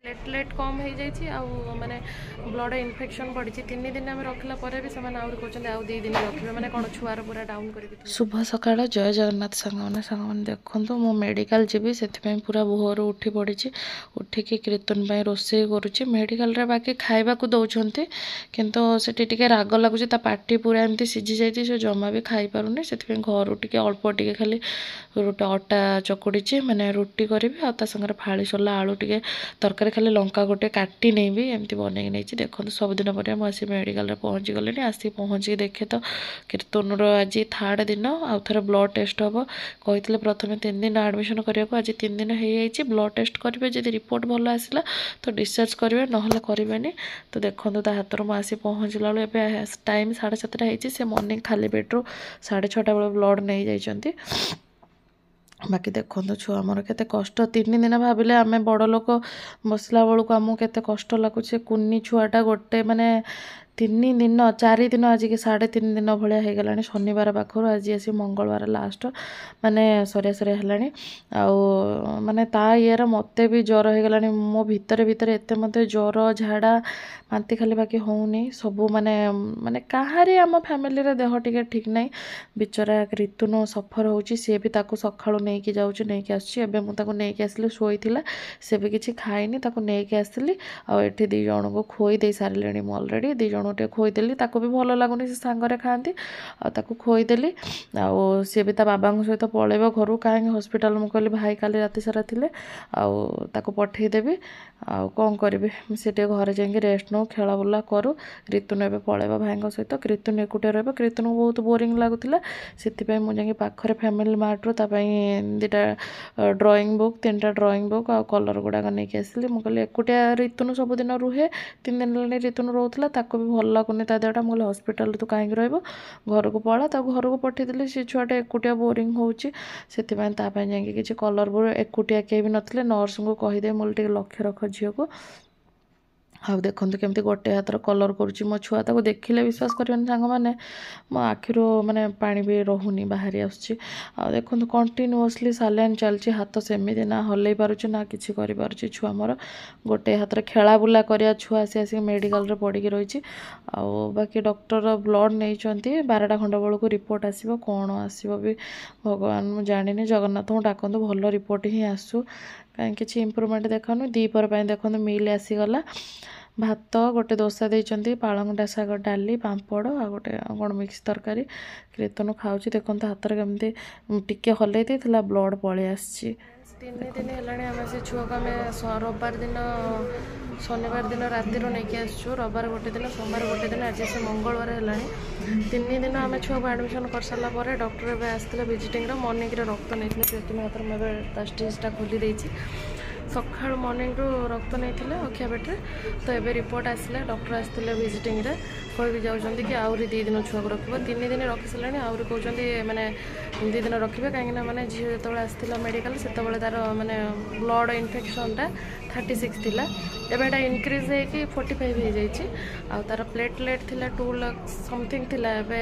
Platelet कम हो जाए माने ब्लड इन्फेक्शन बढ़ी 3 दिन आम रखला भी से कहते आउ 2 दिन रखिए मैंने कौन छुआर पूरा डाउन कर। शुभ सकाळ जय जगन्नाथ सांग देखो मु मेडिकल जीवी से पूरा भोर उठी पड़ी उठिकी कीर्तन रोषे करुच्ची मेडिकल रे बाकी खाइबा को दौरान किंतु से राग लगुच पार्टी पूरा एमती सीझी जाती से जमा भी खाई पारुनी से घर टे अल्प टे खाली रोटे अटा चकुड़ी मैंने रुटी करी आगे फाड़ी सला आलू टे तरकारी खाली लंका गोटे काटी नहीं भी एमती बनई नहीं देखो सबुदिन पर मुझे मेडिकल पहुँची गली आसी पहुँची देखे तो कीर्तन आज थर्ड दिन आउ थे ब्लड टेस्ट हम कहते प्रथम 3 दिन एडमिशन करने को आज 3 दिन हो ब्लड टेस्ट करेंगे जब रिपोर्ट भल आसला तो डिस्चार्ज करेंगे ना करें तो देखो हाथ में आसी पहुँचला बेले टाइम 7:30 होती से मॉर्निंग खाली बेड्रु 6:30 बेले ब्लड नहीं जाइए। बाकी देखो छुआ मोर केते कष्ट 3 दिन भाविले आम बड़ लोक बसला बेलू आमको केते कष्ट लगुच कुनी छुआटा गोटे माने 3 दिन 4 दिन आज के 3.5 दिन भाया हो गला शनिवार पाखर आज आसी मंगलवार लास्ट माने सरिया सरिया है माने ता ये मत भी ज्वर हो गला मो भितर भितर एत मत ज्वर झाड़ा बांती खाली बाकी होनी सबू माने माने कहारी आम फैमिली रे देह टिके ठीक नहीं बिचरा ऋतुन सफर होची सी भी ताकू सखाळु नहीं जाऊँ नहीं आसुच्छी नहीं आसली शोई से भी किसी खाईनी नहीं आसली आठी 2 जन को खोई दे सारे मुझे अलरेडी 2 जन टे खोईदेली भी भल लगुनि से सांगरे खाती आकु खोईदेली सी भी बाबा सहित पलैब घर कहीं हॉस्पिटल मुझे कहली भाई काली राति सारा थिले पठेदेवी आउ कौन करी से घरे जाकि रेस्ट नौ खेला बुला करूँ ऋतुन एवं पलैब भाई सहित ऋतुन एकुटिया रहा ऋतुन को बहुत बोरिंग लगुला से मुझे पाखरे फैमिली मार्ट दुटा ड्रॉइंग बुक 3टा ड्रॉइंग बुक आ कलर गुड़ाक नहीं आसली मुझे एकुटिया ऋतुन सबुदिन रुहे 3 दिन है ऋतुन रोला भी भल लगुनि ता देहटा मुझे हॉस्पिटल तू कहीं रहा घर को पड़ा घर को पठेदेली सी छुआटे एकुटिया बोरिंग होची से जाकि किसी कलर बुक एकुटिया कहीं भी नथिले नर्स को कहीदे मुझे लक्ष्य रख झील को हाँ देखो केमती गोटे हाथ कलर करुच्ची मो छुआ ताको देखिले विश्वास करें सांग मैंने मो आखिर माने पानी भी रोनी बाहरी आसुच्छी देखो कंटिन्यूअसली सालाइन चलती हाथ सेमती ना हल्ई पारुची ना किसी कर छुआ मोर गोटे हाथ खेला बुला कर छुआ आसी मेडिकल पड़ी रही बाकी डॉक्टर ब्लड नहीं 12टा खंड बेलू रिपोर्ट आसो कौन आसो भी भगवान मुझे जानी जगन्नाथ को डाकतु भल रिपोर्ट ही आसू कहीं किसी इम्प्रूवमेंट देखाऊँ दीपर देखो मिल आसीगला भात गोटे दोसा देइचंती पालंगटा शाग डाली पांपड़ आ गोटे कौन मिक्स तरकारी कीर्तन खाऊँ देखो हाथ में केमती टिके हल्ई देता ब्लड पलि आसी 3 दिन है से छुआ को आम रविवार दिन शनिवार दिन राति नहीं आसु रविवार गोटे दिन सोमवार गोटे दिन आज से मंगलवार है 3 दिन आम छुआ को एडमिशन कर सारापर डॉक्टर आसते विजिटिंग मॉर्निंग रक्त नहीं कीर्तन हाथ में स्टिचटा खोली देती सका मॉर्निंग रू रक्त नहीं अखिया पेटे तो ये रिपोर्ट आसला डॉक्टर आसते विजिटिंग कह जाऊँच कि आहरी 2 दिन छुआ को रखिए 3 दिन रखी सारे आहरी कहते मैंने 2 दिन रखिए कहीं मैंने झील जो आसला मेडिकल से तार माने ब्लड इन्फेक्शनटा 36 थिला एबेटा इनक्रीज होगी 45 हो जाइए तार प्लेटलेट थिला 2 लाख समथिंग थिला एबे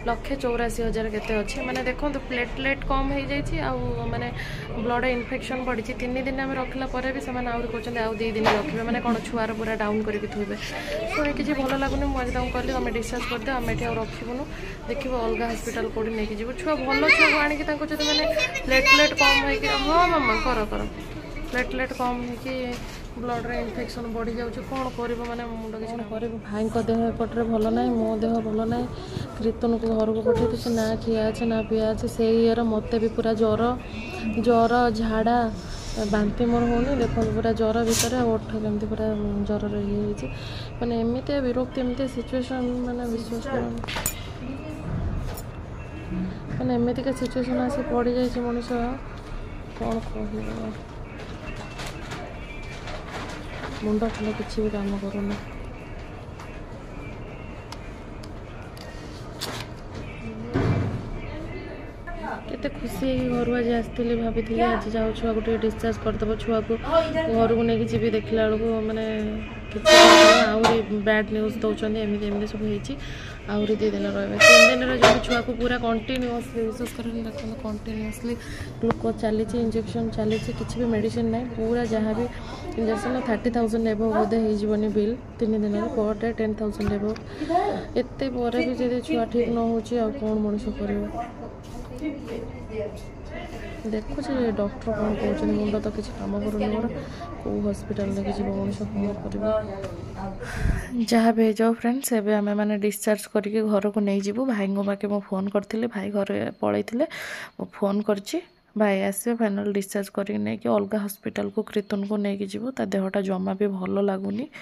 1,84,000 केते अच्छे मैंने देखो प्लेटलेट कम हो जाइए माने ब्लड इन्फेक्शन बढ़ी 3 दिन आम रखला भी से कहते आउ 2 दिन रखिए मैंने कौन छुआर पूरा डाउन करके थोबे शुणी किसी भल लगुनि मुझे कहली तुम डिस्चार्ज करदे आम ये रखबुनु देख अलग हॉस्पिटल कौटी नहीं जीव छुआ भल छुआ को आणिक मैंने प्लेटलेट कम हो हाँ मामा कर प्लेटलेट कम हो ब्लड रे इन्फेक्शन बढ़ी जाऊँ कौन कर माने मुंड किसी कर भाई देह एपटे भल ना मो देह भल ना कीर्तन को घर को पठे से ना खिया अच्छे ना पिया अच्छे से ये मत भी पूरा ज्वर झाड़ा बांती मोर होनी देखो पूरा ज्वर भितर ओठ केमती पूरा ज्वर ये मैंने एमती विरक्ति एमती सिचुएशन मैंने विश्वास मैंने एमती सिचुएशन आसी पड़ जाए मनीष कौन कह मुंड फल किसी भी काम करूना केते खुशी घर आज आसती भाभी आज जाऊ छुआ को डिस्चार्ज करदेव छुआ को घर को नहीं जी देखला बेलू मैंने କିଛି आहरी बैड न्यूज दौरान एमती एमती सब होती आहरी 2 दिन रहा 3 दिन जो छुआ को पूरा कंटिन्यूअसली विशेष कर देखो कंटिन्यूअसली ग्लूकोज चली इंजेक्शन चली किसी भी मेडिसिन ना पूरा जहाँ भी इंजेक्शन 30,000 एबो बोधे होनी बिल 3 दिन पर डे 10,000 एबो एत भी जब छुआ ठीक न हो कौन मनुष्य कर देखु डॉक्टर कौन कहते मुंड तो किसी कम करूनी मोर कौ हस्पिटाल लेके जीव मनुष्य कौन कर जहाँ भी जाओ फ्रेंड्स एवं आम मैंने डिस्चार्ज करके घर को नहीं जीवु भाई बाके मो फोन करती भाई घर पलैते मो फोन करची भाई आसवे फाइनल डिस्चार्ज करके नहीं कि अलग हस्पिटाल को कृतन को लेकिन जीवु ता देहटा जमा भी भल लगुनि